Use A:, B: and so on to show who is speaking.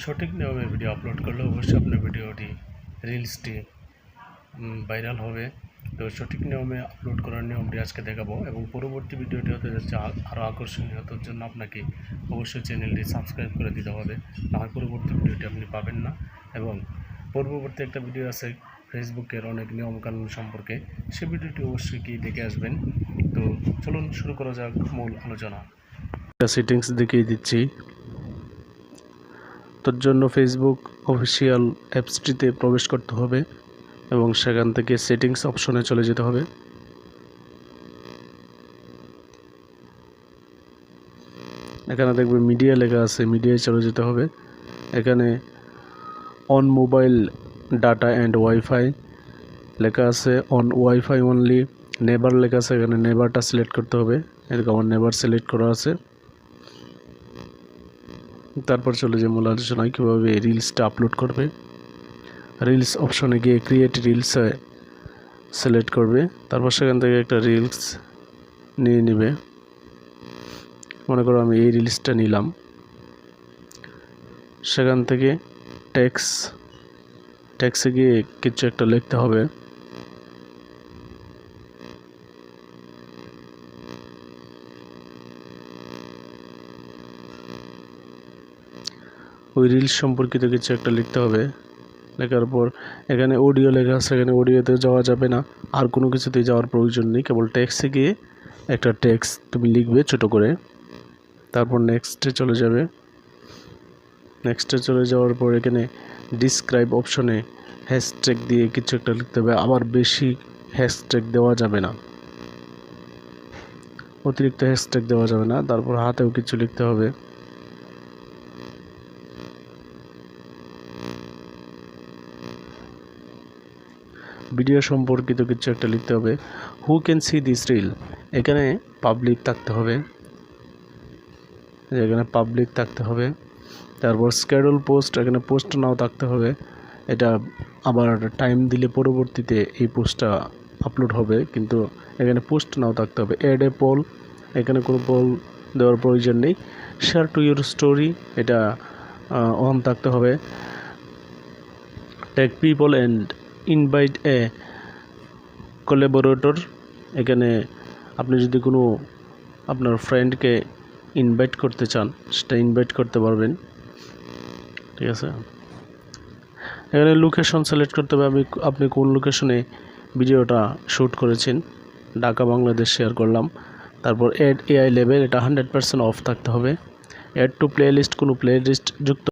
A: সঠিক নিয়মে video upload করলে অবশ্যই আপনার ভিডিওটি রিলসটি ভাইরাল হবে। তো সঠিক নিয়মে আপলোড করার নিয়মটি আজকে দেখাবো এবং পরবর্তী ভিডিওটি হতে যাচ্ছে আরও আকর্ষণীয় হওয়ার জন্য আপনাকে অবশ্যই চ্যানেলটি সাবস্ক্রাইব করে দিতে হবে, নাহলে পরবর্তী ভিডিওটি আপনি পাবেন না। এবং পূর্ববর্তী একটা ভিডিও আছে ফেসবুকের অনেক নিয়মকানুন সম্পর্কে, সে ভিডিওটি অবশ্যই কি দেখে আসবেন। তো চলুন শুরু করা যাক মূল আলোচনা। সেটিংস দেখিয়ে দিচ্ছি। তার জন্য ফেসবুক অফিসিয়াল অ্যাপসটিতে প্রবেশ করতে হবে এবং সেখান থেকে সেটিংস অপশনে চলে যেতে হবে। এখানে দেখবে মিডিয়া লেখা আছে, মিডিয়ায় চলে যেতে হবে। এখানে on mobile data and wifi লেখা আছে, অন ওয়াইফাই অনলি। নেবার লেখা আছে, এখানে নেবারটা সিলেক্ট করতে হবে। এরকম আমার নেবার সিলেক্ট করা আছে। তারপর চলে যে মূল আলোচনায় কীভাবে রিলসটা আপলোড করবে। রিলস অপশনে গিয়ে ক্রিয়েট রিলসে সিলেক্ট করবে। তারপর সেখান থেকে একটা রিলস নিয়ে নেবে। মনে করো আমি এই রিলসটা নিলাম। সেখান থেকে ট্যাক্সে গিয়ে কিছু একটা লিখতে হবে। ওই রিলস সম্পর্কিত কিছু একটা লিখতে হবে। লেখার পর এখানে অডিও লেখা আছে, এখানে অডিওতে যাওয়া যাবে না, আর কোনো কিছুতেই যাওয়ার প্রয়োজন নেই। কেবল ট্যাক্সে গিয়ে একটা টেক্সট তুমি লিখবে ছোট করে। তারপর নেক্সটে চলে যাবে। নেক্সটে চলে যাওয়ার পর এখানে ডিসক্রাইব অপশনে হ্যাশট্যাগ দিয়ে কিছু একটা লিখতে হবে। আবার বেশি হ্যাশট্যাগ দেওয়া যাবে না, অতিরিক্ত হ্যাশট্যাগ দেওয়া যাবে না। তারপর হাতেও কিছু লিখতে হবে। ভিডিও সম্পর্কিত কিছু একটা লিখতে হবে। Who can see this reel, এখানে পাবলিক থাকতে হবে, এখানে পাবলিক থাকতে হবে। তারপর স্কেডুল পোস্ট, এখানে পোস্ট নাও থাকতে হবে। এটা আবার টাইম দিলে পরবর্তীতে এই পোস্টটা আপলোড হবে, কিন্তু এখানে পোস্ট নাও থাকতে হবে। অ্যাড এ পোল, এখানে কোনো পোল দেওয়ার প্রয়োজন নেই। শেয়ার টু ইউর স্টোরি, এটা অন থাকতে হবে। Tag people and invite A collaborator, এখানে আপনি যদি কোনো আপনার ফ্রেন্ডকে ইনভাইট করতে চান সেটা ইনভাইট করতে পারবেন, ঠিক আছে। এখানে লোকেশন সিলেক্ট করতে হবে, আপনি কোন লোকেশনে ভিডিওটা শ্যুট করেছেন। ঢাকা বাংলাদেশ শেয়ার করলাম। তারপর অ্যাড এআই লেভেল, এটা 100% অফ থাকতে হবে। অ্যাড টু প্লে লিস্ট, কোনো প্লে লিস্ট যুক্ত